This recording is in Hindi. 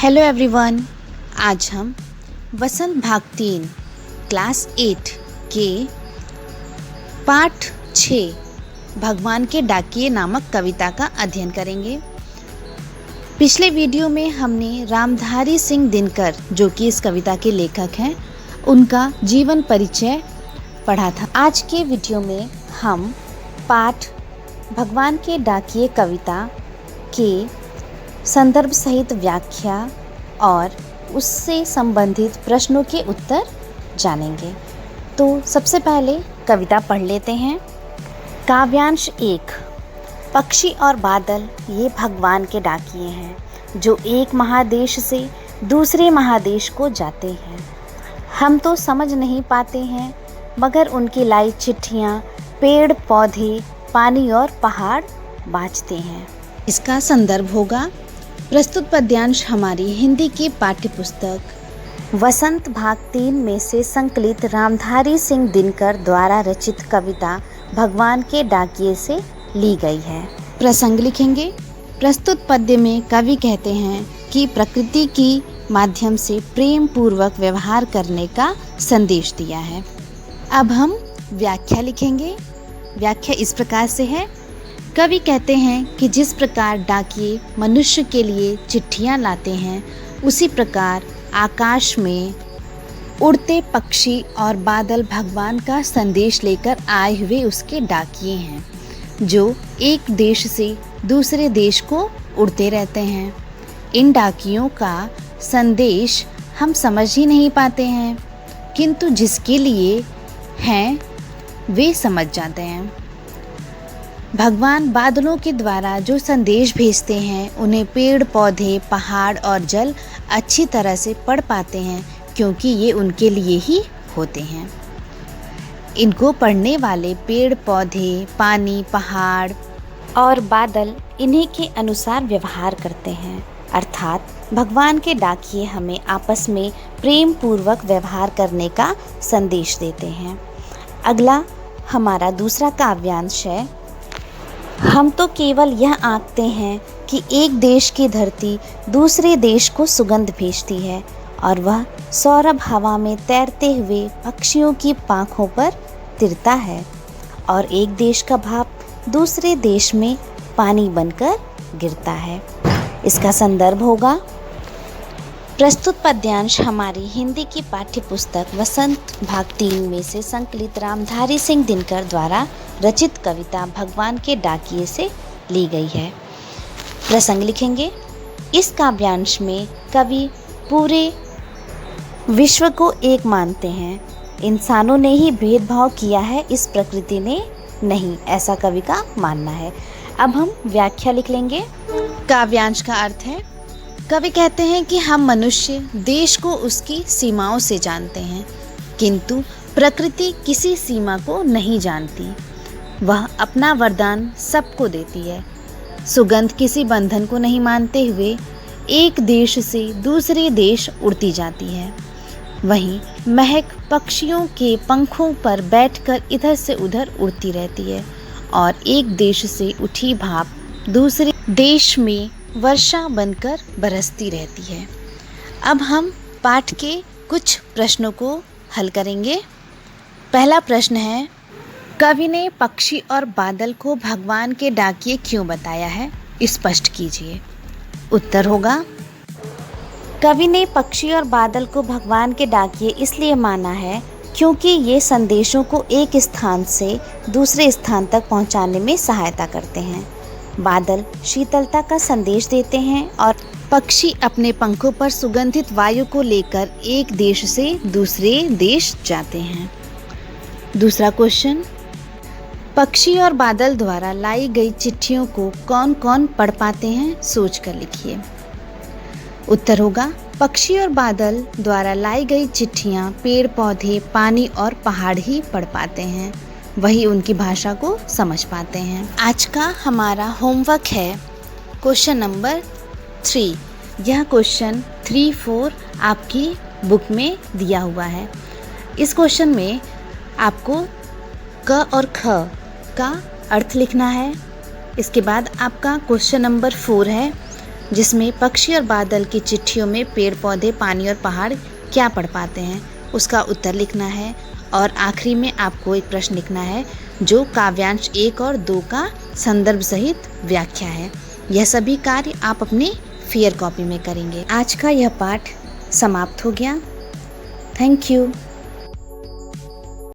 Hello everyone. आज हम वसंत भाग 3 क्लास 8 के पाठ 6 भगवान के डाकिये नामक कविता का अध्ययन करेंगे। पिछले वीडियो में हमने रामधारी सिंह दिनकर, जो कि इस कविता के लेखक हैं, उनका जीवन परिचय पढ़ा था। आज के वीडियो में हम पाठ भगवान के डाकिये कविता के संदर्भ सहित व्याख्या और उससे संबंधित प्रश्नों के उत्तर जानेंगे। तो सबसे पहले कविता पढ़ लेते हैं। काव्यांश 1। पक्षी और बादल ये भगवान के डाकिये हैं जो एक महादेश से दूसरे महादेश को जाते हैं। हम तो समझ नहीं पाते हैं, मगर उनकी लाई चिट्ठियाँ पेड़ पौधे पानी और पहाड़ बाँचते हैं। इसका संदर्भ होगा प्रस्तुत पद्यांश हमारी हिंदी की पाठ्य पुस्तक वसंत भाग 3 में से संकलित रामधारी सिंह दिनकर द्वारा रचित कविता भगवान के डाकिये से ली गई है। प्रसंग लिखेंगे। प्रस्तुत पद्य में कवि कहते हैं कि प्रकृति की माध्यम से प्रेम पूर्वक व्यवहार करने का संदेश दिया है। अब हम व्याख्या लिखेंगे। व्याख्या इस प्रकार से है। कवि कहते हैं कि जिस प्रकार डाकिये मनुष्य के लिए चिट्ठियाँ लाते हैं, उसी प्रकार आकाश में उड़ते पक्षी और बादल भगवान का संदेश लेकर आए हुए उसके डाकिये हैं, जो एक देश से दूसरे देश को उड़ते रहते हैं। इन डाकियों का संदेश हम समझ ही नहीं पाते हैं, किंतु जिसके लिए हैं वे समझ जाते हैं। भगवान बादलों के द्वारा जो संदेश भेजते हैं, उन्हें पेड़ पौधे पहाड़ और जल अच्छी तरह से पढ़ पाते हैं, क्योंकि ये उनके लिए ही होते हैं। इनको पढ़ने वाले पेड़ पौधे पानी पहाड़ और बादल इन्हीं के अनुसार व्यवहार करते हैं। अर्थात भगवान के डाकिये हमें आपस में प्रेम पूर्वक व्यवहार करने का संदेश देते हैं। अगला हमारा दूसरा काव्यांश है। हम तो केवल यह आंकते हैं कि एक देश की धरती दूसरे देश को सुगंध भेजती है, और वह सौरभ हवा में तैरते हुए पक्षियों की पाँखों पर तिरता है, और एक देश का भाप दूसरे देश में पानी बनकर गिरता है। इसका संदर्भ होगा। प्रस्तुत पद्यांश हमारी हिंदी की पाठ्य पुस्तक वसंत भाग 3 में से संकलित रामधारी सिंह दिनकर द्वारा रचित कविता भगवान के डाकिये से ली गई है। प्रसंग लिखेंगे। इस काव्यांश में कवि पूरे विश्व को एक मानते हैं। इंसानों ने ही भेदभाव किया है, इस प्रकृति ने नहीं, ऐसा कवि का मानना है। अब हम व्याख्या लिख लेंगे। काव्यांश का अर्थ है, कवि कहते हैं कि हम मनुष्य देश को उसकी सीमाओं से जानते हैं, किंतु प्रकृति किसी सीमा को नहीं जानती। वह अपना वरदान सबको देती है। सुगंध किसी बंधन को नहीं मानते हुए एक देश से दूसरे देश उड़ती जाती है। वहीं महक पक्षियों के पंखों पर बैठकर इधर से उधर उड़ती रहती है, और एक देश से उठी भाप दूसरे देश में वर्षा बनकर बरसती रहती है। अब हम पाठ के कुछ प्रश्नों को हल करेंगे। पहला प्रश्न है, कवि ने पक्षी और बादल को भगवान के डाकिये क्यों बताया है, स्पष्ट कीजिए। उत्तर होगा, कवि ने पक्षी और बादल को भगवान के डाकिये इसलिए माना है क्योंकि ये संदेशों को एक स्थान से दूसरे स्थान तक पहुंचाने में सहायता करते हैं। बादल शीतलता का संदेश देते हैं और पक्षी अपने पंखों पर सुगंधित वायु को लेकर एक देश से दूसरे देश जाते हैं। दूसरा क्वेश्चन, पक्षी और बादल द्वारा लाई गई चिट्ठियों को कौन कौन पढ़ पाते हैं, सोच कर लिखिए। उत्तर होगा, पक्षी और बादल द्वारा लाई गई चिट्ठियाँ पेड़ पौधे पानी और पहाड़ ही पढ़ पाते हैं, वही उनकी भाषा को समझ पाते हैं। आज का हमारा होमवर्क है क्वेश्चन नंबर 3। यह क्वेश्चन 3-4 आपकी बुक में दिया हुआ है। इस क्वेश्चन में आपको क और ख का अर्थ लिखना है। इसके बाद आपका क्वेश्चन नंबर 4 है, जिसमें पक्षी और बादल की चिट्ठियों में पेड़ पौधे पानी और पहाड़ क्या पढ़ पाते हैं, उसका उत्तर लिखना है। और आखिरी में आपको एक प्रश्न लिखना है जो काव्यांश 1 और 2 का संदर्भ सहित व्याख्या है। यह सभी कार्य आप अपने फेयर कॉपी में करेंगे। आज का यह पाठ समाप्त हो गया। Thank you.